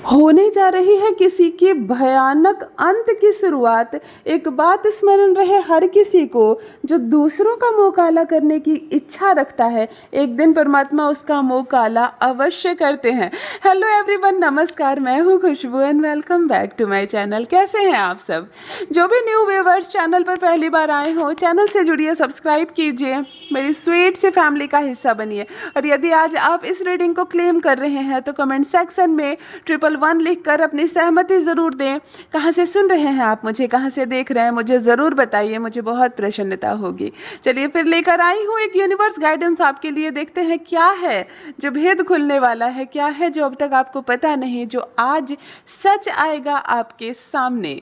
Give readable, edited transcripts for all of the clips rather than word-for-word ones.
होने जा रही है किसी के भयानक अंत की शुरुआत। एक बात स्मरण रहे हर किसी को, जो दूसरों का मुंह काला करने की इच्छा रखता है, एक दिन परमात्मा उसका मुंह काला अवश्य करते हैं। हेलो एवरीवन, नमस्कार। मैं हूँ Khushboo and welcome back to my channel. कैसे हैं आप सब? जो भी न्यू व्यूवर्स चैनल पर पहली बार आए हो, चैनल से जुड़िए, सब्सक्राइब कीजिए, मेरी स्वीट सी फैमिली का हिस्सा बनिए। और यदि आज आप इस रीडिंग को क्लेम कर रहे हैं तो कमेंट सेक्शन में 111 लिखकर अपनी सहमति ज़रूर दें। कहाँ से सुन रहे हैं आप मुझे, कहाँ से देख रहे हैं, मुझे ज़रूर बताइए, मुझे बहुत प्रसन्नता होगी। चलिए फिर लेकर आई हूँ एक यूनिवर्स गाइडेंस आपके लिए। देखते हैं क्या है जो भेद खुलने वाला है, क्या है जो अब तक आपको पता नहीं, जो आज सच आएगा आपके सामने।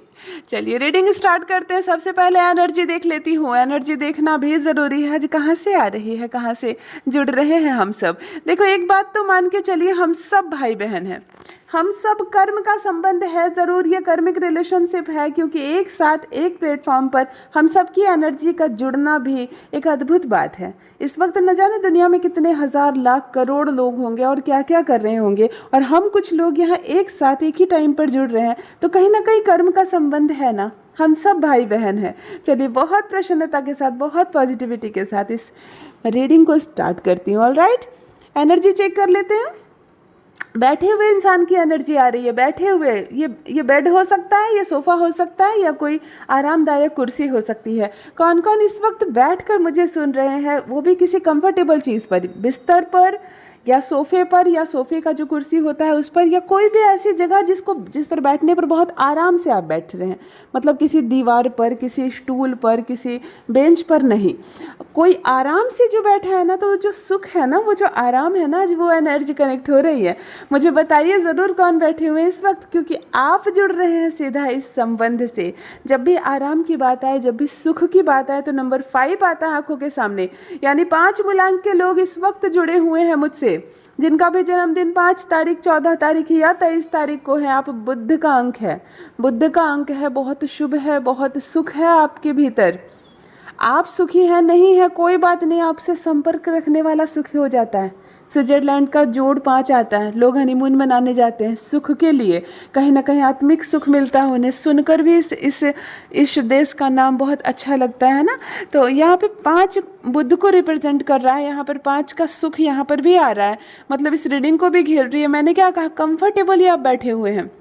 चलिए रीडिंग स्टार्ट करते हैं। सबसे पहले एनर्जी देख लेती हूँ। एनर्जी देखना भी ज़रूरी है, आज कहाँ से आ रही है, कहाँ से जुड़ रहे हैं हम सब। देखो, एक बात तो मान के चलिए, हम सब भाई बहन हैं, हम सब कर्म का संबंध है ज़रूर, ये कर्मिक रिलेशनशिप है, क्योंकि एक साथ एक प्लेटफॉर्म पर हम सब की एनर्जी का जुड़ना भी एक अद्भुत बात है। इस वक्त न जाने दुनिया में कितने हज़ार लाख करोड़ लोग होंगे और क्या क्या कर रहे होंगे, और हम कुछ लोग यहाँ एक साथ एक ही टाइम पर जुड़ रहे हैं, तो कहीं ना कहीं कर्म का संबंध है ना। हम सब भाई बहन हैं। चलिए बहुत प्रसन्नता के साथ, बहुत पॉजिटिविटी के साथ इस रीडिंग को स्टार्ट करती हूँ। ऑलराइट, एनर्जी चेक कर लेते हैं। बैठे हुए इंसान की एनर्जी आ रही है। बैठे हुए, ये बेड हो सकता है, ये सोफ़ा हो सकता है, या कोई आरामदायक कुर्सी हो सकती है। कौन कौन इस वक्त बैठकर मुझे सुन रहे हैं, वो भी किसी कंफर्टेबल चीज़ पर, बिस्तर पर या सोफ़े पर, या सोफ़े का जो कुर्सी होता है उस पर, या कोई भी ऐसी जगह जिस पर बैठने पर बहुत आराम से आप बैठ रहे हैं। मतलब किसी दीवार पर, किसी स्टूल पर, किसी बेंच पर नहीं, कोई आराम से जो बैठा है ना, तो जो सुख है ना, वो जो आराम है ना, आज वो एनर्जी कनेक्ट हो रही है। मुझे बताइए ज़रूर कौन बैठे हुए हैं इस वक्त, क्योंकि आप जुड़ रहे हैं सीधा इस संबंध से। जब भी आराम की बात आए, जब भी सुख की बात आए, तो नंबर 5 आता है आंखों के सामने। यानी 5 मूलांक के लोग इस वक्त जुड़े हुए हैं मुझसे, जिनका भी जन्मदिन 5 तारीख, 14 तारीख या 23 तारीख को है। आप बुध का अंक है, बुध का अंक है, बहुत शुभ है, बहुत सुख है आपके भीतर। आप सुखी हैं नहीं है कोई बात नहीं, आपसे संपर्क रखने वाला सुखी हो जाता है। स्विट्जरलैंड का जोड़ 5 आता है, लोग हनीमून मनाने जाते हैं सुख के लिए, कहीं ना कहीं आत्मिक सुख मिलता है उन्हें। सुनकर भी इस देश का नाम बहुत अच्छा लगता है ना। तो यहाँ पे 5 बुध को रिप्रेजेंट कर रहा है, यहाँ पर 5 का सुख यहाँ पर भी आ रहा है, मतलब इस रीडिंग को भी घेर रही है। मैंने क्या कहा, कंफर्टेबली आप बैठे हुए हैं,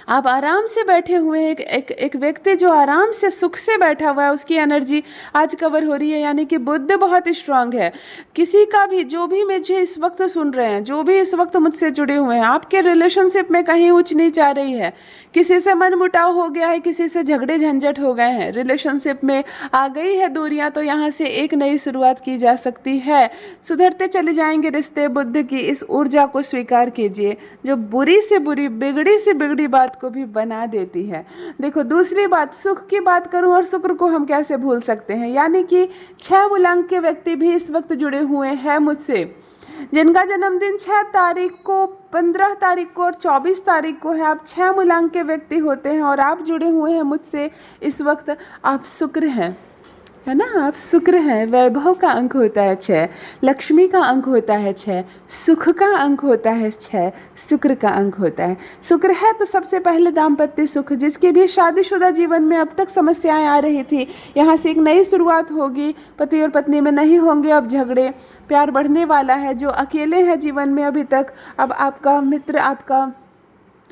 आप आराम से बैठे हुए हैं। एक व्यक्ति जो आराम से सुख से बैठा हुआ है, उसकी एनर्जी आज कवर हो रही है। यानी कि बुध बहुत स्ट्रांग है। किसी का भी, जो भी मुझे इस वक्त सुन रहे हैं, जो भी इस वक्त मुझसे जुड़े हुए हैं, आपके रिलेशनशिप में कहीं ऊंच नीच आ रही है, किसी से मनमुटाव हो गया है, किसी से झगड़े झंझट हो गए हैं, रिलेशनशिप में आ गई है दूरियां, तो यहाँ से एक नई शुरुआत की जा सकती है। सुधरते चले जाएंगे रिश्ते। बुध की इस ऊर्जा को स्वीकार कीजिए, जो बुरी से बुरी, बिगड़ी से बिगड़ी बात को भी बना देती है। देखो, दूसरी बात, सुख की बात करूं, और शुक्र को हम कैसे भूल सकते हैं। यानी कि 6 मूलांक के व्यक्ति भी इस वक्त जुड़े हुए हैं मुझसे, जिनका जन्मदिन 6 तारीख को, 15 तारीख को और 24 तारीख को है। आप 6 मूलांक के व्यक्ति होते हैं और आप जुड़े हुए हैं मुझसे इस वक्त। आप शुक्र हैं, है ना, आप शुक्र हैं। वैभव का अंक होता है 6, लक्ष्मी का अंक होता है 6, सुख का अंक होता है 6, शुक्र का अंक होता है। शुक्र है तो सबसे पहले दाम्पत्य सुख। जिसके भी शादीशुदा जीवन में अब तक समस्याएं आ रही थी, यहाँ से एक नई शुरुआत होगी। पति और पत्नी में नहीं होंगे अब झगड़े, प्यार बढ़ने वाला है। जो अकेले हैं जीवन में अभी तक, अब आपका मित्र,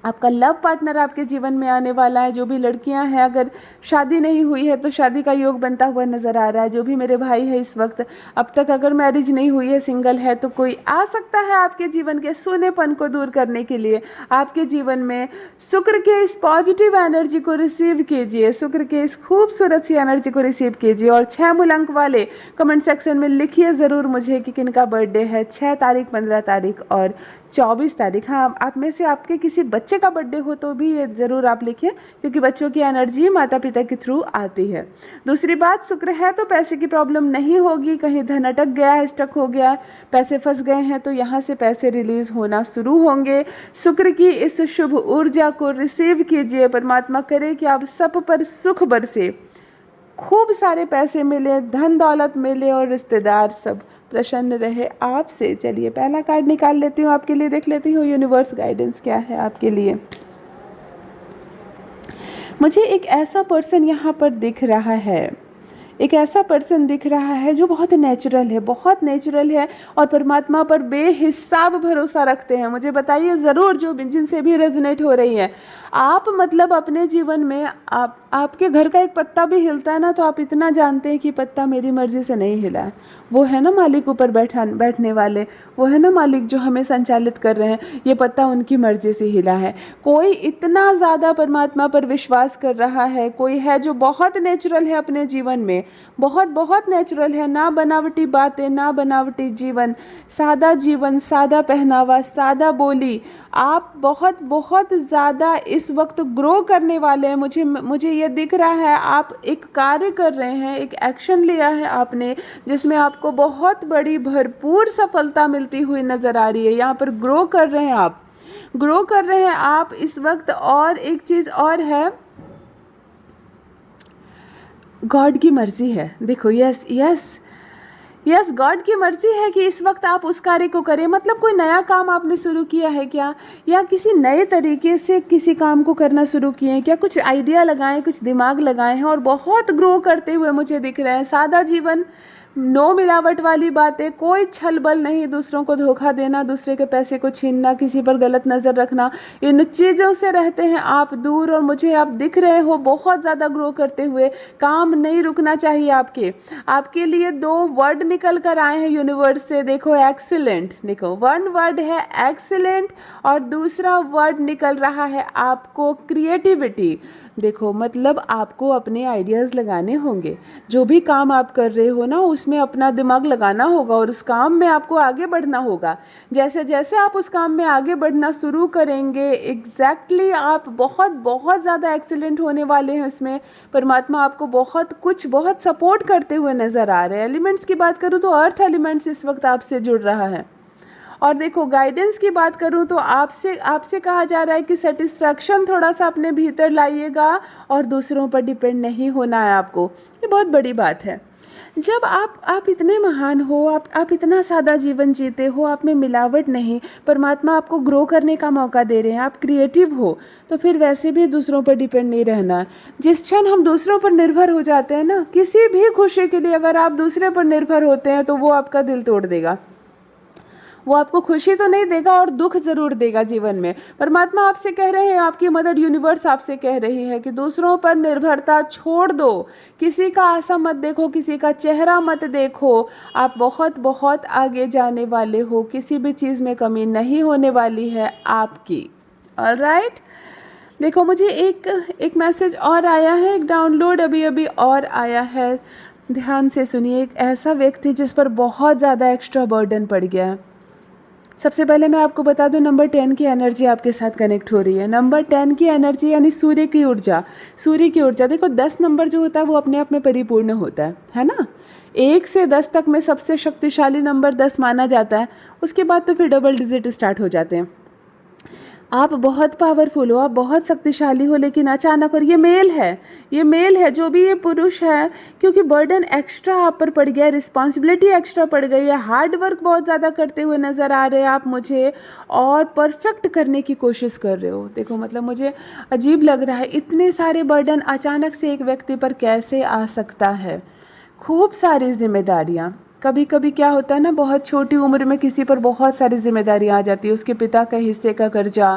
आपका लव पार्टनर आपके जीवन में आने वाला है। जो भी लड़कियां हैं, अगर शादी नहीं हुई है तो शादी का योग बनता हुआ नज़र आ रहा है। जो भी मेरे भाई है इस वक्त, अब तक अगर मैरिज नहीं हुई है, सिंगल है, तो कोई आ सकता है आपके जीवन के सूनेपन को दूर करने के लिए। आपके जीवन में शुक्र के इस पॉजिटिव एनर्जी को रिसीव कीजिए, शुक्र के इस खूबसूरत सी एनर्जी को रिसीव कीजिए। और 6 मूलांक वाले कमेंट सेक्शन में लिखिए ज़रूर मुझे कि किनका बर्थडे है, 6 तारीख, 15 तारीख और 24 तारीख। हाँ, आप में से आपके किसी बच्चे का बर्थडे हो तो भी ये ज़रूर आप लिखिए, क्योंकि बच्चों की एनर्जी माता पिता के थ्रू आती है। दूसरी बात, शुक्र है तो पैसे की प्रॉब्लम नहीं होगी। कहीं धन अटक गया है, स्टक हो गया है, पैसे फंस गए हैं, तो यहाँ से पैसे रिलीज होना शुरू होंगे। शुक्र की इस शुभ ऊर्जा को रिसीव कीजिए। परमात्मा करे कि आप सब पर सुख बरसे, खूब सारे पैसे मिले, धन दौलत मिले और रिश्तेदार सब प्रसन्न रहे आपसे। चलिए पहला कार्ड निकाल लेती हूँ आपके लिए, देख लेती हूँ यूनिवर्स गाइडेंस क्या है आपके लिए। मुझे एक ऐसा पर्सन यहाँ पर दिख रहा है, एक ऐसा पर्सन दिख रहा है जो बहुत नेचुरल है, बहुत नेचुरल है और परमात्मा पर बेहिसाब भरोसा रखते हैं। मुझे बताइए ज़रूर जो जिनसे भी रेजोनेट हो रही है, आप मतलब अपने जीवन में आपके घर का एक पत्ता भी हिलता है ना, तो आप इतना जानते हैं कि पत्ता मेरी मर्ज़ी से नहीं हिला है। वो है ना मालिक ऊपर बैठने वाले, वो है ना मालिक जो हमें संचालित कर रहे हैं, ये पत्ता उनकी मर्ज़ी से हिला है। कोई इतना ज़्यादा परमात्मा पर विश्वास कर रहा है, कोई है जो बहुत नेचुरल है अपने जीवन में, बहुत बहुत नेचुरल है, ना बनावटी बातें, ना बनावटी जीवन, सादा पहनावा, सादा बोली। आप बहुत बहुत ज़्यादा इस वक्त ग्रो करने वाले हैं। मुझे ये दिख रहा है, आप एक कार्य कर रहे हैं, एक एक्शन लिया है आपने, जिसमें आपको बहुत बड़ी भरपूर सफलता मिलती हुई नज़र आ रही है। यहाँ पर ग्रो कर रहे हैं आप, ग्रो कर रहे हैं आप इस वक्त। और एक चीज़ और है, गॉड की मर्ज़ी है। देखो यस यस यस, गॉड की मर्ज़ी है कि इस वक्त आप उस कार्य को करें। मतलब कोई नया काम आपने शुरू किया है क्या, या किसी नए तरीके से किसी काम को करना शुरू किए हैं क्या, कुछ आइडिया लगाएं, कुछ दिमाग लगाए हैं और बहुत ग्रो करते हुए मुझे दिख रहे हैं। सादा जीवन, नो मिलावट वाली बातें, कोई छल बल नहीं, दूसरों को धोखा देना, दूसरे के पैसे को छीनना, किसी पर गलत नज़र रखना, इन चीज़ों से रहते हैं आप दूर। और मुझे आप दिख रहे हो बहुत ज़्यादा ग्रो करते हुए। काम नहीं रुकना चाहिए आपके लिए। 2 वर्ड निकल कर आए हैं यूनिवर्स से, देखो एक्सीलेंट, देखो 1 वर्ड है एक्सीलेंट और दूसरा वर्ड निकल रहा है आपको क्रिएटिविटी। देखो मतलब आपको अपने आइडियाज़ लगाने होंगे, जो भी काम आप कर रहे हो ना उसमें अपना दिमाग लगाना होगा और उस काम में आपको आगे बढ़ना होगा। जैसे जैसे आप उस काम में आगे बढ़ना शुरू करेंगे, एग्जैक्टली आप बहुत बहुत ज़्यादा एक्सीलेंट होने वाले हैं। इसमें परमात्मा आपको बहुत सपोर्ट करते हुए नज़र आ रहे हैं। एलिमेंट्स की बात करूँ तो अर्थ एलिमेंट्स इस वक्त आपसे जुड़ रहा है। और देखो गाइडेंस की बात करूँ तो आपसे कहा जा रहा है कि सेटिस्फैक्शन थोड़ा सा अपने भीतर लाइएगा और दूसरों पर डिपेंड नहीं होना है आपको। ये बहुत बड़ी बात है। जब आप इतने महान हो, आप इतना सादा जीवन जीते हो, आप में मिलावट नहीं, परमात्मा आपको ग्रो करने का मौका दे रहे हैं, आप क्रिएटिव हो, तो फिर वैसे भी दूसरों पर डिपेंड नहीं रहना। जिस क्षण हम दूसरों पर निर्भर हो जाते हैं ना, किसी भी खुशी के लिए अगर आप दूसरे पर निर्भर होते हैं तो वो आपका दिल तोड़ देगा। वो आपको खुशी तो नहीं देगा और दुख ज़रूर देगा जीवन में। परमात्मा आपसे कह रहे हैं, आपकी मदर यूनिवर्स आपसे कह रही है कि दूसरों पर निर्भरता छोड़ दो, किसी का आशा मत देखो, किसी का चेहरा मत देखो। आप बहुत बहुत आगे जाने वाले हो, किसी भी चीज़ में कमी नहीं होने वाली है आपकी। ऑलराइट, देखो मुझे एक मैसेज और आया है, एक डाउनलोड अभी अभी और आया है, ध्यान से सुनिए। एक ऐसा व्यक्ति जिस पर बहुत ज़्यादा एक्स्ट्रा बर्डन पड़ गया है। सबसे पहले मैं आपको बता दूं, नंबर 10 की एनर्जी आपके साथ कनेक्ट हो रही है। नंबर 10 की एनर्जी यानी सूर्य की ऊर्जा, सूर्य की ऊर्जा। देखो 10 नंबर जो होता है वो अपने आप में परिपूर्ण होता है ना। 1 से 10 तक में सबसे शक्तिशाली नंबर 10 माना जाता है, उसके बाद तो फिर डबल डिजिट स्टार्ट हो जाते हैं। आप बहुत पावरफुल हो, आप बहुत शक्तिशाली हो, लेकिन अचानक, और ये मेल है, जो भी ये पुरुष है, क्योंकि बर्डन एक्स्ट्रा आप पर पड़ गया है, रिस्पॉन्सिबिलिटी एक्स्ट्रा पड़ गई है, हार्ड वर्क बहुत ज़्यादा करते हुए नज़र आ रहे हैं आप मुझे, और परफेक्ट करने की कोशिश कर रहे हो। देखो मतलब मुझे अजीब लग रहा है, इतने सारे बर्डन अचानक से एक व्यक्ति पर कैसे आ सकता है। खूब सारी जिम्मेदारियाँ, कभी कभी क्या होता है ना, बहुत छोटी उम्र में किसी पर बहुत सारी जिम्मेदारियाँ आ जाती है, उसके पिता का हिस्से का कर्जा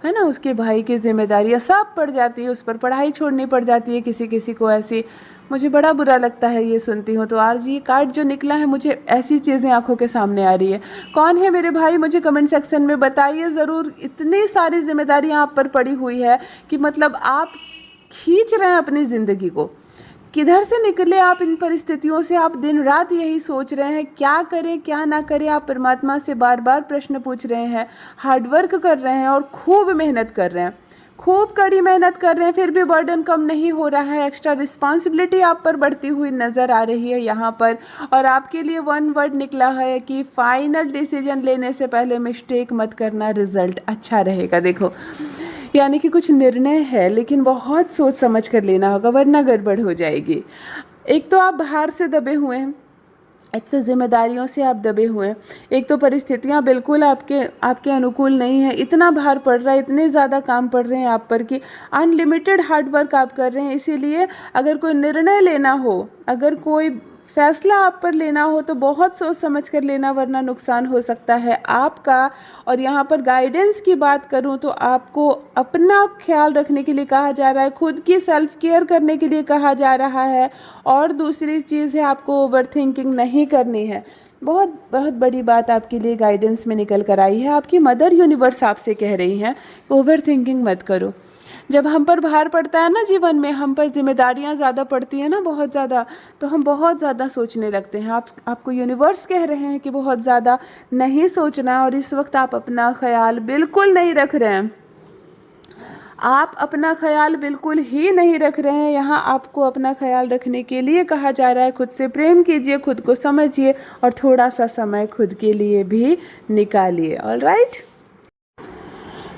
है ना, उसके भाई की जिम्मेदारियाँ सब पड़ जाती है, उस पर पढ़ाई छोड़नी पड़ जाती है किसी किसी को ऐसी। मुझे बड़ा बुरा लगता है ये सुनती हूँ। तो आज ये कार्ड जो निकला है, मुझे ऐसी चीज़ें आंखों के सामने आ रही है। कौन है मेरे भाई, मुझे कमेंट सेक्शन में बताइए ज़रूर। इतनी सारी जिम्मेदारियाँ आप पर पड़ी हुई है कि मतलब आप खींच रहे हैं अपनी ज़िंदगी को, किधर से निकले आप इन परिस्थितियों से। आप दिन रात यही सोच रहे हैं, क्या करें क्या ना करें। आप परमात्मा से बार बार प्रश्न पूछ रहे हैं, हार्डवर्क कर रहे हैं और खूब मेहनत कर रहे हैं, खूब कड़ी मेहनत कर रहे हैं, फिर भी बर्डन कम नहीं हो रहा है। एक्स्ट्रा रिस्पॉन्सिबिलिटी आप पर बढ़ती हुई नज़र आ रही है यहाँ पर। और आपके लिए 1 वर्ड निकला है कि फाइनल डिसीजन लेने से पहले मिस्टेक मत करना, रिजल्ट अच्छा रहेगा। देखो यानी कि कुछ निर्णय है, लेकिन बहुत सोच समझ कर लेना होगा, वरना गड़बड़ हो जाएगी। एक तो आप बाहर से दबे हुए हैं, एक तो जिम्मेदारियों से आप दबे हुए हैं, एक तो परिस्थितियां बिल्कुल आपके आपके अनुकूल नहीं है, इतना भार पड़ रहा है, इतने ज़्यादा काम पड़ रहे हैं आप पर कि अनलिमिटेड हार्ड वर्क आप कर रहे हैं। इसीलिए अगर कोई निर्णय लेना हो, अगर कोई फैसला आप पर लेना हो तो बहुत सोच समझ कर लेना, वरना नुकसान हो सकता है आपका। और यहाँ पर गाइडेंस की बात करूँ तो आपको अपना ख्याल रखने के लिए कहा जा रहा है, खुद की सेल्फ केयर करने के लिए कहा जा रहा है। और दूसरी चीज़ है, आपको ओवर थिंकिंग नहीं करनी है। बहुत बहुत बड़ी बात आपके लिए गाइडेंस में निकल कर आई है। आपकी मदर यूनिवर्स आपसे कह रही हैं ओवर थिंकिंग मत करो। जब हम पर भार पड़ता है ना जीवन में, हम पर जिम्मेदारियां ज़्यादा पड़ती हैं ना, बहुत ज़्यादा, तो हम बहुत ज़्यादा सोचने लगते हैं। आपको यूनिवर्स कह रहे हैं कि बहुत ज़्यादा नहीं सोचना। और इस वक्त आप अपना ख्याल बिल्कुल नहीं रख रहे हैं, आप अपना ख्याल बिल्कुल ही नहीं रख रहे हैं। यहाँ आपको अपना ख्याल रखने के लिए कहा जा रहा है, खुद से प्रेम कीजिए, खुद को समझिए और थोड़ा सा समय खुद के लिए भी निकालिए। ऑलराइट।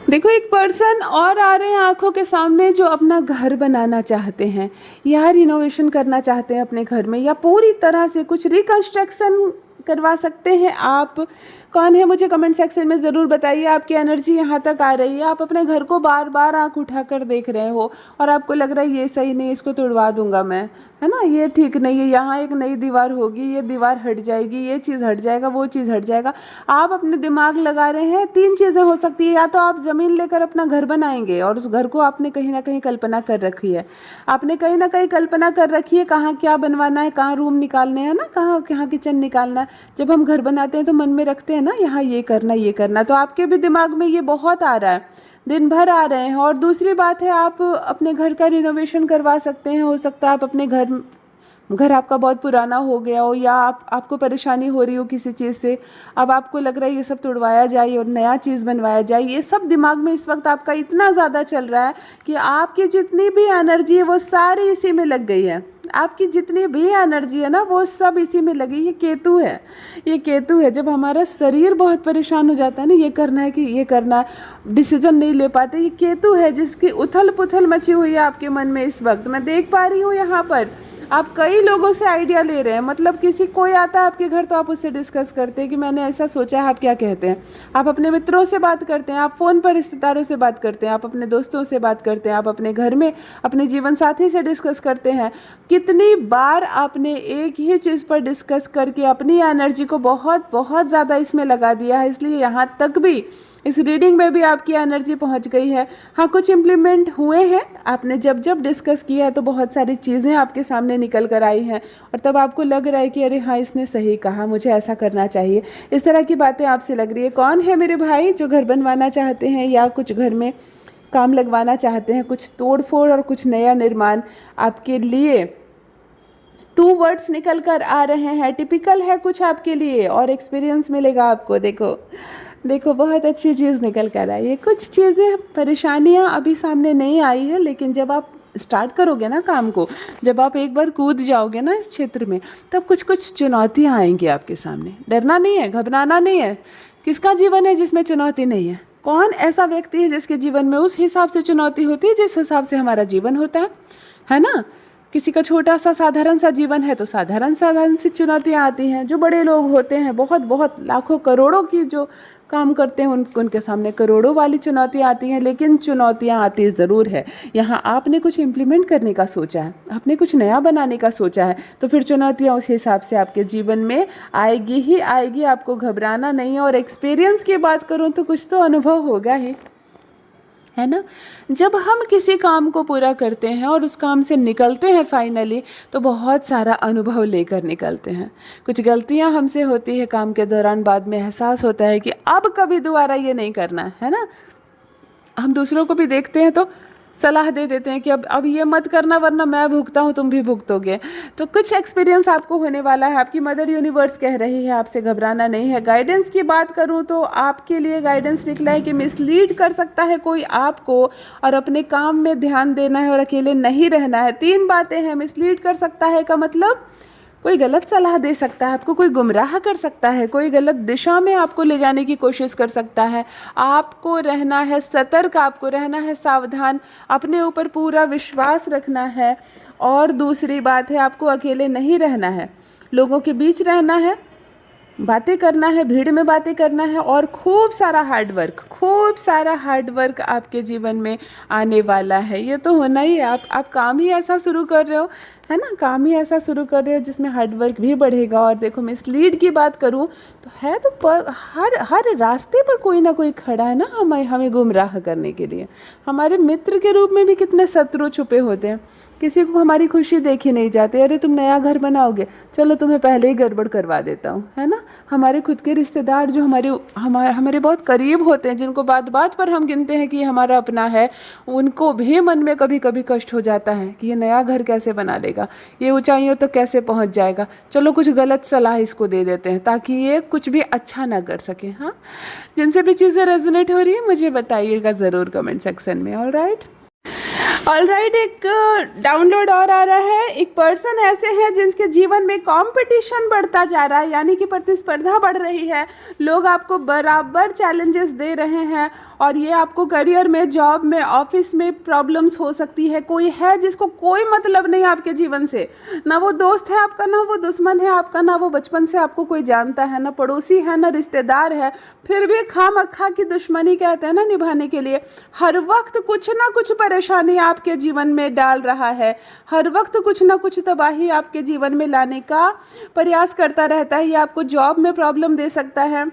देखो, एक पर्सन और आ रहे हैं आंखों के सामने जो अपना घर बनाना चाहते हैं या रिनोवेशन करना चाहते हैं अपने घर में, या पूरी तरह से कुछ रिकंस्ट्रक्शन करवा सकते हैं आप। कौन है मुझे कमेंट सेक्शन में ज़रूर बताइए। आपकी एनर्जी यहाँ तक आ रही है, आप अपने घर को बार बार आंख उठाकर देख रहे हो और आपको लग रहा है ये सही नहीं, इसको तोड़वा दूंगा मैं, है ना, ये ठीक नहीं है, यहाँ एक नई दीवार होगी, ये दीवार हट जाएगी, ये चीज़ हट जाएगा, वो चीज़ हट जाएगा। आप अपने दिमाग लगा रहे हैं। तीन चीज़ें हो सकती है, या तो आप ज़मीन लेकर अपना घर बनाएंगे और उस घर को आपने कहीं ना कहीं कल्पना कर रखी है, आपने कहीं ना कहीं कल्पना कर रखी है कहाँ क्या बनवाना है, कहाँ रूम निकालने हैं ना, कहाँ किचन निकालना है। जब हम घर बनाते हैं तो मन में रखते हैं ना, यहाँ ये करना ये करना, तो आपके भी दिमाग में ये बहुत आ रहा है, दिन भर आ रहे हैं। और दूसरी बात है, आप अपने घर का रिनोवेशन करवा सकते हैं। हो सकता है आप अपने घर आपका बहुत पुराना हो गया हो, या आपको परेशानी हो रही हो किसी चीज़ से, अब आपको लग रहा है ये सब तुड़वाया जाए और नया चीज़ बनवाया जाए। ये सब दिमाग में इस वक्त आपका इतना ज़्यादा चल रहा है कि आपकी जितनी भी एनर्जी है वो सारी इसी में लग गई है। आपकी जितनी भी एनर्जी है ना वो सब इसी में लगी। ये केतु है, ये केतु है। जब हमारा शरीर बहुत परेशान हो जाता है ना, ये करना है कि ये करना है, डिसीजन नहीं ले पाते, ये केतु है जिसकी उथल पुथल मची हुई है आपके मन में इस वक्त। मैं देख पा रही हूँ यहाँ पर आप कई लोगों से आइडिया ले रहे हैं। मतलब किसी कोई आता है आपके घर तो आप उससे डिस्कस करते हैं कि मैंने ऐसा सोचा है, आप क्या कहते हैं। आप अपने मित्रों से बात करते हैं, आप फ़ोन पर रिश्तेदारों से बात करते हैं, आप अपने दोस्तों से बात करते हैं, आप अपने घर में अपने जीवन साथी से डिस्कस करते हैं। कितनी बार आपने एक ही चीज़ पर डिस्कस करके अपनी एनर्जी को बहुत बहुत ज़्यादा इसमें लगा दिया है, इसलिए यहाँ तक भी इस रीडिंग में भी आपकी एनर्जी पहुंच गई है। हाँ, कुछ इम्प्लीमेंट हुए हैं, आपने जब जब डिस्कस किया है तो बहुत सारी चीज़ें आपके सामने निकल कर आई हैं और तब आपको लग रहा है कि अरे हाँ, इसने सही कहा, मुझे ऐसा करना चाहिए। इस तरह की बातें आपसे लग रही है। कौन है मेरे भाई जो घर बनवाना चाहते हैं या कुछ घर में काम लगवाना चाहते हैं, कुछ तोड़ फोड़ और कुछ नया निर्माण आपके लिए? 2 वर्ड्स निकल कर आ रहे हैं, टिपिकल है कुछ आपके लिए और एक्सपीरियंस मिलेगा आपको। देखो देखो, बहुत अच्छी चीज़ निकल कर आई है। कुछ चीज़ें परेशानियां अभी सामने नहीं आई है, लेकिन जब आप स्टार्ट करोगे ना काम को, जब आप एक बार कूद जाओगे ना इस क्षेत्र में, तब कुछ कुछ चुनौतियां आएंगी आपके सामने। डरना नहीं है, घबराना नहीं है। किसका जीवन है जिसमें चुनौती नहीं है? कौन ऐसा व्यक्ति है जिसके जीवन में उस हिसाब से चुनौती होती है जिस हिसाब से हमारा जीवन होता है ना? किसी का छोटा सा साधारण सा जीवन है तो साधारण सी चुनौतियां आती हैं। जो बड़े लोग होते हैं, बहुत बहुत लाखों करोड़ों की जो काम करते हैं, उनके सामने करोड़ों वाली चुनौतियां आती हैं, लेकिन चुनौतियां आती ज़रूर है। यहाँ आपने कुछ इम्प्लीमेंट करने का सोचा है, आपने कुछ नया बनाने का सोचा है, तो फिर चुनौतियां उस हिसाब से आपके जीवन में आएगी ही आएगी। आपको घबराना नहीं है। और एक्सपीरियंस की बात करूँ तो कुछ तो अनुभव होगा ही, है ना। जब हम किसी काम को पूरा करते हैं और उस काम से निकलते हैं फाइनली, तो बहुत सारा अनुभव लेकर निकलते हैं। कुछ गलतियां हमसे होती है काम के दौरान, बाद में एहसास होता है कि अब कभी दोबारा ये नहीं करना है ना। हम दूसरों को भी देखते हैं तो सलाह दे देते हैं कि अब ये मत करना वरना मैं भुगता हूँ, तुम भी भुगतोगे। तो कुछ एक्सपीरियंस आपको होने वाला है। आपकी मदर यूनिवर्स कह रही है आपसे घबराना नहीं है। गाइडेंस की बात करूँ तो आपके लिए गाइडेंस निकला है कि मिसलीड कर सकता है कोई आपको, और अपने काम में ध्यान देना है और अकेले नहीं रहना है। 3 बातें हैं। मिसलीड कर सकता है का मतलब कोई गलत सलाह दे सकता है आपको, कोई गुमराह कर सकता है, कोई गलत दिशा में आपको ले जाने की कोशिश कर सकता है। आपको रहना है सतर्क, आपको रहना है सावधान, अपने ऊपर पूरा विश्वास रखना है। और दूसरी बात है, आपको अकेले नहीं रहना है, लोगों के बीच रहना है, बातें करना है, भीड़ में बातें करना है, और खूब सारा हार्ड वर्क आपके जीवन में आने वाला है। ये तो होना ही है। आप काम ही ऐसा शुरू कर रहे हो, है ना, काम ही ऐसा शुरू कर रहे हो जिसमें हार्ड वर्क भी बढ़ेगा। और देखो, मिसलीड की बात करूँ तो है तो हर रास्ते पर कोई ना कोई खड़ा है ना हमें गुमराह करने के लिए। हमारे मित्र के रूप में भी कितने शत्रु छुपे होते हैं। किसी को हमारी खुशी देखी नहीं जाती, अरे तुम नया घर बनाओगे, चलो तुम्हें पहले ही गड़बड़ करवा देता हूँ, है ना। हमारे खुद के रिश्तेदार जो हमारे बहुत करीब होते हैं, जिनको बात बात पर हम गिनते हैं कि ये हमारा अपना है, उनको भी मन में कभी कभी कष्ट हो जाता है कि ये नया घर कैसे बना लेगा, ये ऊंचाइयों तक कैसे पहुंच जाएगा, चलो कुछ गलत सलाह इसको दे देते हैं ताकि ये कुछ भी अच्छा ना कर सके। हाँ, जिनसे भी चीज़ें रेजोनेट हो रही है मुझे बताइएगा ज़रूर कमेंट सेक्शन में। ऑलराइट, एक डाउनलोड और आ रहा है। एक पर्सन ऐसे हैं जिनके जीवन में कंपटीशन बढ़ता जा रहा है, यानी कि प्रतिस्पर्धा बढ़ रही है। लोग आपको बराबर चैलेंजेस दे रहे हैं और ये आपको करियर में, जॉब में, ऑफिस में प्रॉब्लम्स हो सकती है। कोई है जिसको कोई मतलब नहीं आपके जीवन से, ना वो दोस्त है आपका, ना वो दुश्मन है आपका, ना वो बचपन से आपको कोई जानता है, ना पड़ोसी है, ना रिश्तेदार है, फिर भी खामखा की दुश्मनी कहते हैं ना निभाने के लिए हर वक्त कुछ ना कुछ परेशानी आपके जीवन में डाल रहा है, हर वक्त कुछ ना कुछ तबाही आपके जीवन में लाने का प्रयास करता रहता है। ये आपको जॉब में प्रॉब्लम दे सकता है,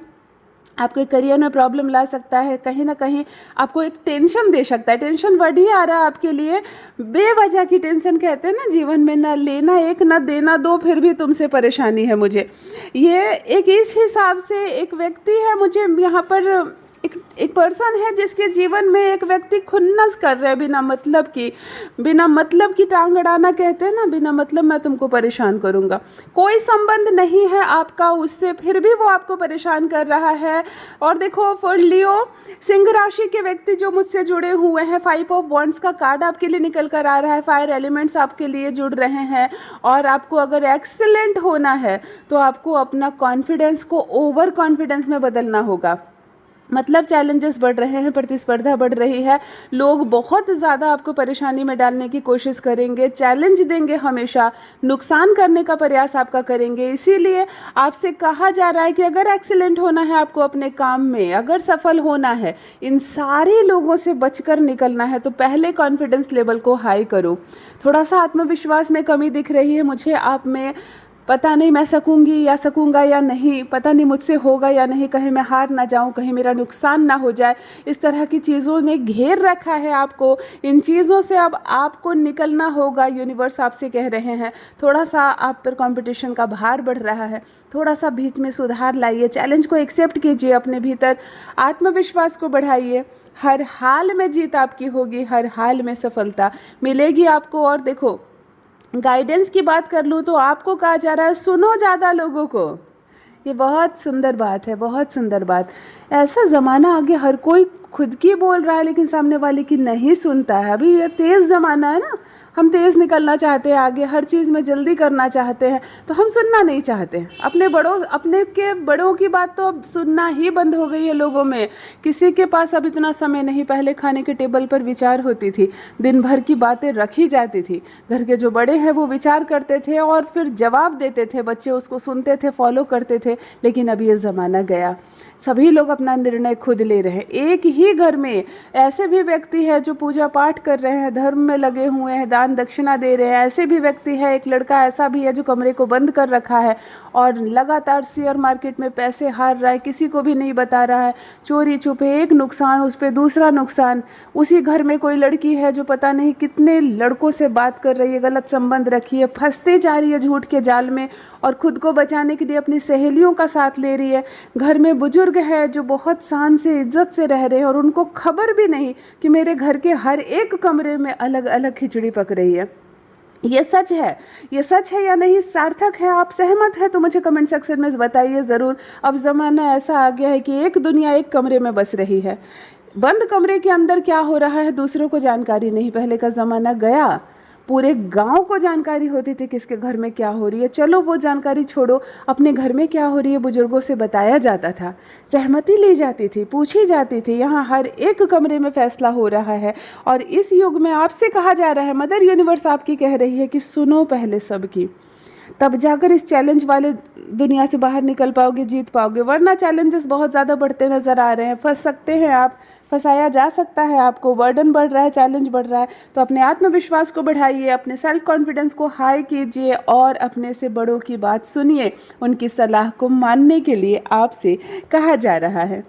आपके करियर में प्रॉब्लम ला सकता है, कहीं ना कहीं आपको एक टेंशन दे सकता है। टेंशन वर्ड ही आ रहा है आपके लिए, बेवजह की टेंशन कहते हैं ना जीवन में, ना लेना एक ना देना दो, फिर भी तुमसे परेशानी है मुझे। ये एक इस हिसाब से एक व्यक्ति है, मुझे यहाँ पर एक पर्सन है जिसके जीवन में एक व्यक्ति खुन्नस कर रहे हैं बिना मतलब की टांग अड़ाना कहते हैं ना, बिना मतलब मैं तुमको परेशान करूंगा। कोई संबंध नहीं है आपका उससे, फिर भी वो आपको परेशान कर रहा है। और देखो, फॉर लियो, सिंह राशि के व्यक्ति जो मुझसे जुड़े हुए हैं, 5 ऑफ वॉन्ड्स का कार्ड आपके लिए निकल कर आ रहा है। फायर एलिमेंट्स आपके लिए जुड़ रहे हैं और आपको अगर एक्सीलेंट होना है तो आपको अपना कॉन्फिडेंस को ओवर कॉन्फिडेंस में बदलना होगा। मतलब चैलेंजेस बढ़ रहे हैं, प्रतिस्पर्धा बढ़ रही है, लोग बहुत ज़्यादा आपको परेशानी में डालने की कोशिश करेंगे, चैलेंज देंगे, हमेशा नुकसान करने का प्रयास आपका करेंगे। इसीलिए आपसे कहा जा रहा है कि अगर एक्सीलेंट होना है आपको अपने काम में, अगर सफल होना है, इन सारे लोगों से बचकर निकलना है, तो पहले कॉन्फिडेंस लेवल को हाई करो। थोड़ा सा आत्मविश्वास में कमी दिख रही है मुझे आप में, पता नहीं मैं सकूंगी या सकूंगा या नहीं, पता नहीं मुझसे होगा या नहीं, कहीं मैं हार ना जाऊं, कहीं मेरा नुकसान ना हो जाए, इस तरह की चीज़ों ने घेर रखा है आपको। इन चीज़ों से अब आपको निकलना होगा। यूनिवर्स आपसे कह रहे हैं, थोड़ा सा आप पर कंपटीशन का भार बढ़ रहा है, थोड़ा सा बीच में सुधार लाइए, चैलेंज को एक्सेप्ट कीजिए, अपने भीतर आत्मविश्वास को बढ़ाइए। हर हाल में जीत आपकी होगी, हर हाल में सफलता मिलेगी आपको। और देखो, गाइडेंस की बात कर लूँ तो आपको कहा जा रहा है सुनो ज़्यादा लोगों को। ये बहुत सुंदर बात है, बहुत सुंदर बात। ऐसा ज़माना आ गया, हर कोई खुद की बोल रहा है लेकिन सामने वाले की नहीं सुनता है। अभी ये तेज़ ज़माना है ना, हम तेज़ निकलना चाहते हैं आगे, हर चीज़ में जल्दी करना चाहते हैं, तो हम सुनना नहीं चाहते। अपने बड़ों की बात तो अब सुनना ही बंद हो गई है लोगों में। किसी के पास अब इतना समय नहीं, पहले खाने के टेबल पर विचार होती थी, दिन भर की बातें रखी जाती थी, घर के जो बड़े हैं वो विचार करते थे और फिर जवाब देते थे, बच्चे उसको सुनते थे, फॉलो करते थे। लेकिन अब ये ज़माना गया, सभी लोग अपना निर्णय खुद ले रहे हैं। एक ही घर में ऐसे भी व्यक्ति है जो पूजा पाठ कर रहे हैं, धर्म में लगे हुए हैं, दान दक्षिणा दे रहे हैं। ऐसे भी व्यक्ति है, एक लड़का ऐसा भी है जो कमरे को बंद कर रखा है और लगातार शेयर मार्केट में पैसे हार रहा है, किसी को भी नहीं बता रहा है, चोरी छुपे, एक नुकसान उस पर दूसरा नुकसान। उसी घर में कोई लड़की है जो पता नहीं कितने लड़कों से बात कर रही है, गलत संबंध रखी है, फंसते जा रही है झूठ के जाल में और खुद को बचाने के लिए अपनी सहेलियों का साथ ले रही है। घर में बुजुर्ग है जो बहुत शान से, इज्जत से रह रहे हैं और उनको खबर भी नहीं कि मेरे घर के हर एक कमरे में अलग अलग खिचड़ी पक रही है। ये सच है, ये सच है या नहीं, सार्थक है? आप सहमत है तो मुझे कमेंट सेक्शन में बताइए ज़रूर। अब ज़माना ऐसा आ गया है कि एक दुनिया एक कमरे में बस रही है, बंद कमरे के अंदर क्या हो रहा है दूसरों को जानकारी नहीं। पहले का ज़माना गया, पूरे गांव को जानकारी होती थी किसके घर में क्या हो रही है। चलो वो जानकारी छोड़ो, अपने घर में क्या हो रही है बुजुर्गों से बताया जाता था, सहमति ली जाती थी, पूछी जाती थी। यहाँ हर एक कमरे में फैसला हो रहा है और इस युग में आपसे कहा जा रहा है, मदर यूनिवर्स आपकी कह रही है कि सुनो पहले सबकी, तब जाकर इस चैलेंज वाले दुनिया से बाहर निकल पाओगे, जीत पाओगे। वरना चैलेंजेस बहुत ज़्यादा बढ़ते नज़र आ रहे हैं, फंस सकते हैं आप, फंसाया जा सकता है आपको। बर्डन बढ़ रहा है, चैलेंज बढ़ रहा है, तो अपने आत्मविश्वास को बढ़ाइए, अपने सेल्फ कॉन्फिडेंस को हाई कीजिए और अपने से बड़ों की बात सुनिए। उनकी सलाह को मानने के लिए आपसे कहा जा रहा है।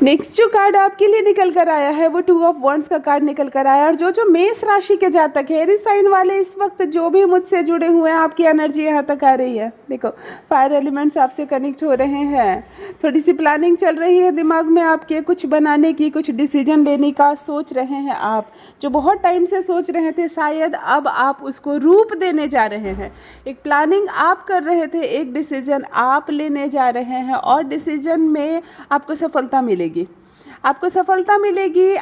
नेक्स्ट जो कार्ड आपके लिए निकल कर आया है वो 2 ऑफ वॉन्ड्स का कार्ड निकल कर आया। और जो मेष राशि के जातक है, एरीज साइन वाले, इस वक्त जो भी मुझसे जुड़े हुए हैं, आपकी एनर्जी यहाँ तक आ रही है। देखो फायर एलिमेंट्स आपसे कनेक्ट हो रहे हैं, थोड़ी सी प्लानिंग चल रही है दिमाग में आपके, कुछ बनाने की, कुछ डिसीजन लेने का सोच रहे हैं आप, जो बहुत टाइम से सोच रहे थे, शायद अब आप उसको रूप देने जा रहे हैं। एक प्लानिंग आप कर रहे थे, एक डिसीजन आप लेने जा रहे हैं और डिसीजन में आपको सफलता मिलेगी, आपको सफलता मिलेगी।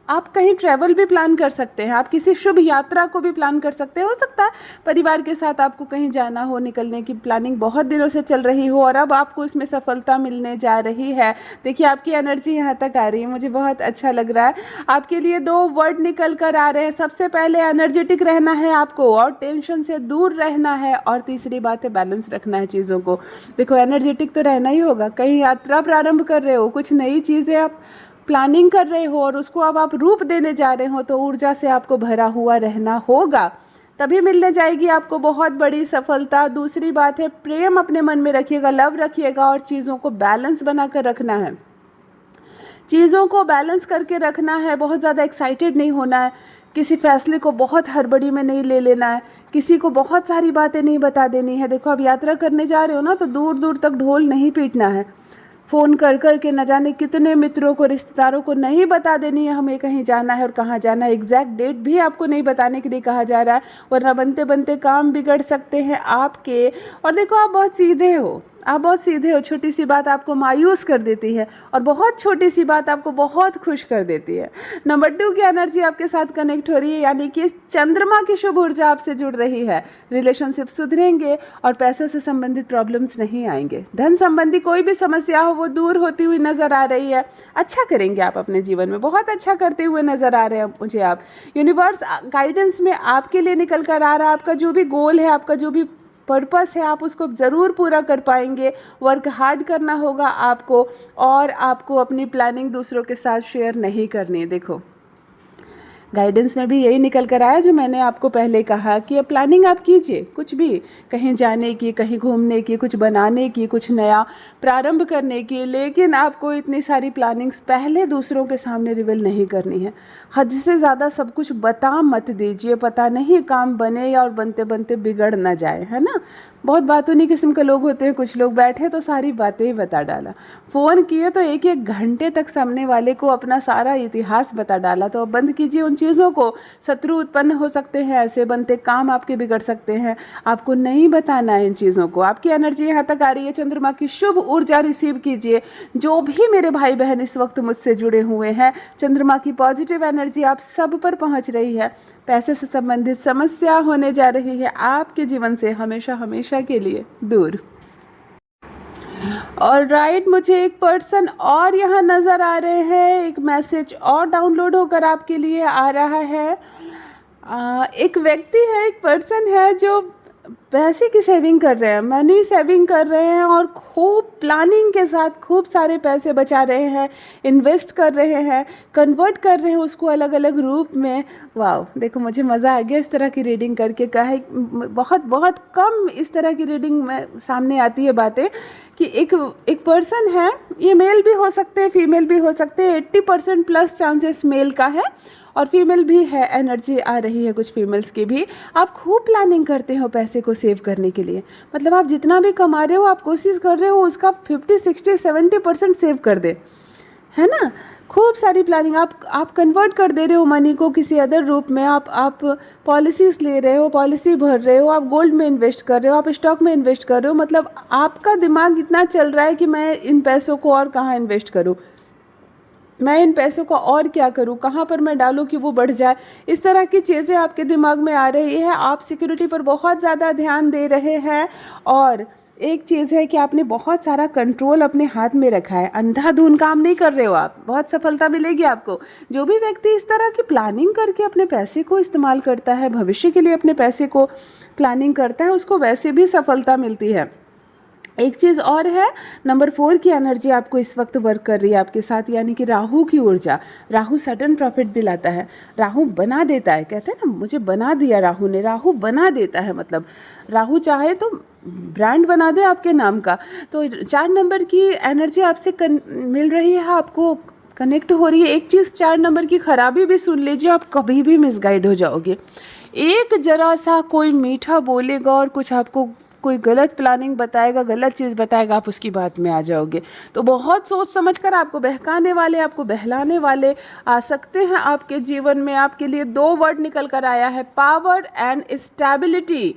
आप कहीं ट्रैवल भी प्लान कर सकते हैं, आप किसी शुभ यात्रा को भी प्लान कर सकते हैं। हो सकता है परिवार के साथ आपको कहीं जाना हो, निकलने की प्लानिंग बहुत दिनों से चल रही हो और अब आपको इसमें सफलता मिलने जा रही है। देखिए आपकी एनर्जी यहाँ तक आ रही है, मुझे बहुत अच्छा लग रहा है। आपके लिए 2 वर्ड निकल कर आ रहे हैं। सबसे पहले एनर्जेटिक रहना है आपको और टेंशन से दूर रहना है, और तीसरी बात है बैलेंस रखना है चीज़ों को। देखो एनर्जेटिक तो रहना ही होगा, कहीं यात्रा प्रारंभ कर रहे हो, कुछ नई चीज़ें आप प्लानिंग कर रहे हो और उसको अब आप रूप देने जा रहे हो, तो ऊर्जा से आपको भरा हुआ रहना होगा, तभी मिलने जाएगी आपको बहुत बड़ी सफलता। दूसरी बात है प्रेम अपने मन में रखिएगा, लव रखिएगा और चीज़ों को बैलेंस बना कर रखना है, चीज़ों को बैलेंस करके रखना है। बहुत ज़्यादा एक्साइटेड नहीं होना है, किसी फैसले को बहुत हड़बड़ी में नहीं ले लेना है, किसी को बहुत सारी बातें नहीं बता देनी है। देखो अब यात्रा करने जा रहे हो ना, तो दूर दूर तक ढोल नहीं पीटना है, फ़ोन कर कर के न जाने कितने मित्रों को, रिश्तेदारों को नहीं बता देनी है हमें कहीं जाना है और कहाँ जाना है। एग्जैक्ट डेट भी आपको नहीं बताने के लिए कहा जा रहा है, वरना बनते बनते काम बिगड़ सकते हैं आपके। और देखो आप बहुत सीधे हो, आप बहुत सीधे हो, छोटी सी बात आपको मायूस कर देती है और बहुत छोटी सी बात आपको बहुत खुश कर देती है। नंबर 2 की एनर्जी आपके साथ कनेक्ट हो रही है, यानी कि चंद्रमा की शुभ ऊर्जा आपसे जुड़ रही है। रिलेशनशिप सुधरेंगे और पैसों से संबंधित प्रॉब्लम्स नहीं आएंगे। धन संबंधी कोई भी समस्या हो वो दूर होती हुई नजर आ रही है। अच्छा करेंगे आप अपने जीवन में, बहुत अच्छा करते हुए नजर आ रहे हैं मुझे आप। यूनिवर्स गाइडेंस में आपके लिए निकल कर आ रहा है। आपका जो भी गोल है, आपका जो भी पर्पस है, आप उसको ज़रूर पूरा कर पाएंगे। वर्क हार्ड करना होगा आपको और आपको अपनी प्लानिंग दूसरों के साथ शेयर नहीं करनी है। देखो गाइडेंस में भी यही निकल कर आया जो मैंने आपको पहले कहा कि अब प्लानिंग आप कीजिए, कुछ भी, कहीं जाने की, कहीं घूमने की, कुछ बनाने की, कुछ नया प्रारंभ करने की, लेकिन आपको इतनी सारी प्लानिंग्स पहले दूसरों के सामने रिवील नहीं करनी है। हद से ज़्यादा सब कुछ बता मत दीजिए, पता नहीं काम बने या और बनते बनते बिगड़ ना जाए, है ना। बहुत बातूनी किस्म के लोग होते हैं, कुछ लोग बैठे तो सारी बातें ही बता डाला, फ़ोन किए तो एक एक घंटे तक सामने वाले को अपना सारा इतिहास बता डाला। तो अब बंद कीजिए उन चीज़ों को, शत्रु उत्पन्न हो सकते हैं, ऐसे बनते काम आपके बिगड़ सकते हैं। आपको नहीं बताना है इन चीज़ों को। आपकी एनर्जी यहाँ तक आ रही है, चंद्रमा की शुभ ऊर्जा रिसीव कीजिए। जो भी मेरे भाई बहन इस वक्त मुझसे जुड़े हुए हैं, चंद्रमा की पॉजिटिव एनर्जी आप सब पर पहुँच रही है। पैसे से संबंधित समस्या होने जा रही है आपके जीवन से हमेशा हमेशा के लिए दूर। ऑलराइट, मुझे एक पर्सन और यहाँ नज़र आ रहे हैं, एक मैसेज और डाउनलोड होकर आपके लिए आ रहा है। एक व्यक्ति है, एक पर्सन है जो पैसे की सेविंग कर रहे हैं, मनी सेविंग कर रहे हैं और खूब प्लानिंग के साथ खूब सारे पैसे बचा रहे हैं, इन्वेस्ट कर रहे हैं, कन्वर्ट कर रहे हैं उसको अलग अलग रूप में। वाह, देखो मुझे मज़ा आ गया इस तरह की रीडिंग करके। कहा बहुत बहुत कम इस तरह की रीडिंग में सामने आती है बातें कि एक पर्सन है, ये मेल भी हो सकते हैं, फीमेल भी हो सकते हैं। 80% प्लस चांसेस मेल का है और फीमेल भी है, एनर्जी आ रही है कुछ फीमेल्स की भी। आप खूब प्लानिंग करते हो पैसे को सेव करने के लिए, मतलब आप जितना भी कमा रहे हो आप कोशिश कर रहे हो उसका 50, 60, 70% सेव कर दे, है ना। खूब सारी प्लानिंग, आप कन्वर्ट कर दे रहे हो मनी को किसी अदर रूप में। आप पॉलिसीज़ ले रहे हो, पॉलिसी भर रहे हो, आप गोल्ड में इन्वेस्ट कर रहे हो, आप स्टॉक में इन्वेस्ट कर रहे हो। मतलब आपका दिमाग इतना चल रहा है कि मैं इन पैसों को और कहाँ इन्वेस्ट करूँ। मैं इन पैसों का और क्या करूं, कहाँ पर मैं डालूं कि वो बढ़ जाए। इस तरह की चीज़ें आपके दिमाग में आ रही है। आप सिक्योरिटी पर बहुत ज़्यादा ध्यान दे रहे हैं और एक चीज़ है कि आपने बहुत सारा कंट्रोल अपने हाथ में रखा है। अंधाधुंध काम नहीं कर रहे हो आप, बहुत सफलता मिलेगी आपको। जो भी व्यक्ति इस तरह की प्लानिंग करके अपने पैसे को इस्तेमाल करता है, भविष्य के लिए अपने पैसे को प्लानिंग करता है, उसको वैसे भी सफलता मिलती है। एक चीज़ और है, नंबर 4 की एनर्जी आपको इस वक्त वर्क कर रही है आपके साथ, यानी कि राहु की ऊर्जा। राहु सडन प्रॉफिट दिलाता है, राहु बना देता है। कहते हैं ना, मुझे बना दिया राहु ने। राहु बना देता है, मतलब राहु चाहे तो ब्रांड बना दे आपके नाम का। तो 4 नंबर की एनर्जी आपसे मिल रही है, आपको कनेक्ट हो रही है। एक चीज़ 4 नंबर की खराबी भी सुन लीजिए, आप कभी भी मिसगाइड हो जाओगे। एक जरा सा कोई मीठा बोलेगा और कुछ आपको कोई गलत प्लानिंग बताएगा, गलत चीज़ बताएगा, आप उसकी बात में आ जाओगे। तो बहुत सोच समझ कर आपको बहकाने वाले, आपको बहलाने वाले आ सकते हैं आपके जीवन में। आपके लिए 2 वर्ड निकल कर आया है, पावर एंड स्टेबिलिटी।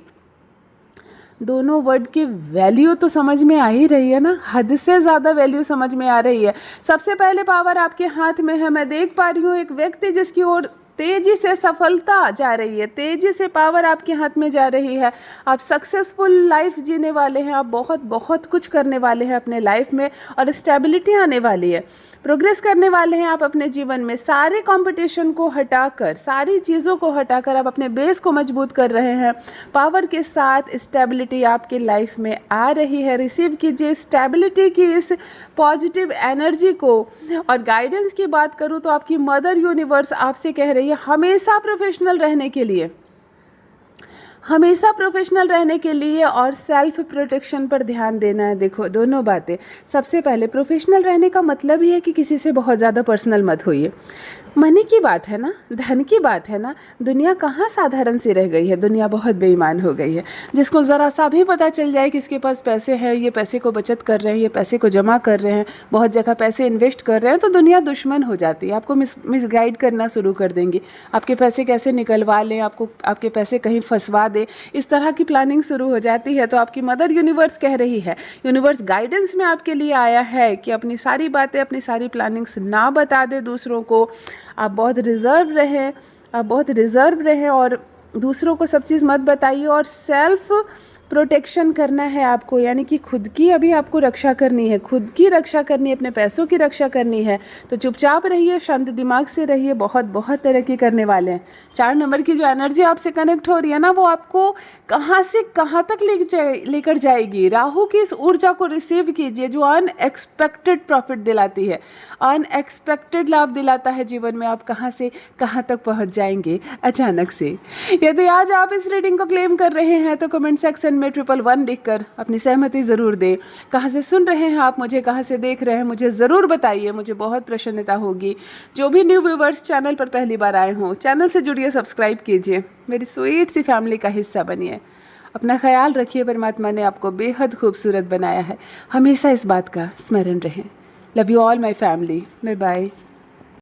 दोनों वर्ड की वैल्यू तो समझ में आ ही रही है ना, हद से ज़्यादा वैल्यू समझ में आ रही है। सबसे पहले पावर आपके हाथ में है। मैं देख पा रही हूँ एक व्यक्ति जिसकी ओर तेजी से सफलता जा रही है, तेजी से पावर आपके हाथ में जा रही है। आप सक्सेसफुल लाइफ जीने वाले हैं, आप बहुत बहुत कुछ करने वाले हैं अपने लाइफ में और स्टेबिलिटी आने वाली है। प्रोग्रेस करने वाले हैं आप अपने जीवन में। सारे कंपटीशन को हटाकर, सारी चीज़ों को हटाकर आप अपने बेस को मजबूत कर रहे हैं। पावर के साथ स्टेबिलिटी आपकी लाइफ में आ रही है। रिसीव कीजिए स्टेबिलिटी की इस पॉजिटिव एनर्जी को। और गाइडेंस की बात करूँ तो आपकी मदर यूनिवर्स आपसे कह रही है हमेशा प्रोफेशनल रहने के लिए, हमेशा प्रोफेशनल रहने के लिए और सेल्फ प्रोटेक्शन पर ध्यान देना है। देखो, दोनों बातें। सबसे पहले प्रोफेशनल रहने का मतलब ही है कि किसी से बहुत ज़्यादा पर्सनल मत होइए। मनी की बात है ना, धन की बात है ना। दुनिया कहाँ साधारण सी रह गई है, दुनिया बहुत बेईमान हो गई है। जिसको ज़रा सा भी पता चल जाए कि इसके पास पैसे हैं, ये पैसे को बचत कर रहे हैं, ये पैसे को जमा कर रहे हैं, बहुत जगह पैसे इन्वेस्ट कर रहे हैं, तो दुनिया दुश्मन हो जाती है। आपको मिसगाइड करना शुरू कर देंगी, आपके पैसे कैसे निकलवा लें, आपको आपके पैसे कहीं फंसवा दे, इस तरह की प्लानिंग शुरू हो जाती है। तो आपकी मदर यूनिवर्स कह रही है, यूनिवर्स गाइडेंस में आपके लिए आया है कि अपनी सारी बातें, अपनी सारी प्लानिंग्स ना बता दे दूसरों को। आप बहुत रिजर्व रहें, आप बहुत रिजर्व रहें और दूसरों को सब चीज़ मत बताइए। और सेल्फ प्रोटेक्शन करना है आपको, यानी कि खुद की अभी आपको रक्षा करनी है, खुद की रक्षा करनी है, अपने पैसों की रक्षा करनी है। तो चुपचाप रहिए, शांत दिमाग से रहिए, बहुत बहुत तरक्की करने वाले हैं। 4 नंबर की जो एनर्जी आपसे कनेक्ट हो रही है ना, वो आपको कहाँ से कहाँ तक लेकर जाएगी। राहु की इस ऊर्जा को रिसीव कीजिए जो अनएक्सपेक्टेड प्रॉफिट दिलाती है, अनएक्सपेक्टेड लाभ दिलाता है जीवन में। आप कहाँ से कहाँ तक पहुँच जाएंगे अचानक से। यदि आज आप इस रीडिंग को क्लेम कर रहे हैं तो कमेंट सेक्शन में 111 लिखकर अपनी सहमति ज़रूर दें। कहाँ से सुन रहे हैं आप मुझे, कहाँ से देख रहे हैं, मुझे ज़रूर बताइए, मुझे बहुत प्रसन्नता होगी। जो भी न्यू व्यूवर्स चैनल पर पहली बार आए हों, चैनल से जुड़िए, सब्सक्राइब कीजिए, मेरी स्वीट सी फैमिली का हिस्सा बनिए। अपना ख्याल रखिए, परमात्मा ने आपको बेहद खूबसूरत बनाया है, हमेशा इस बात का स्मरण रहे। Love you all my family, bye bye.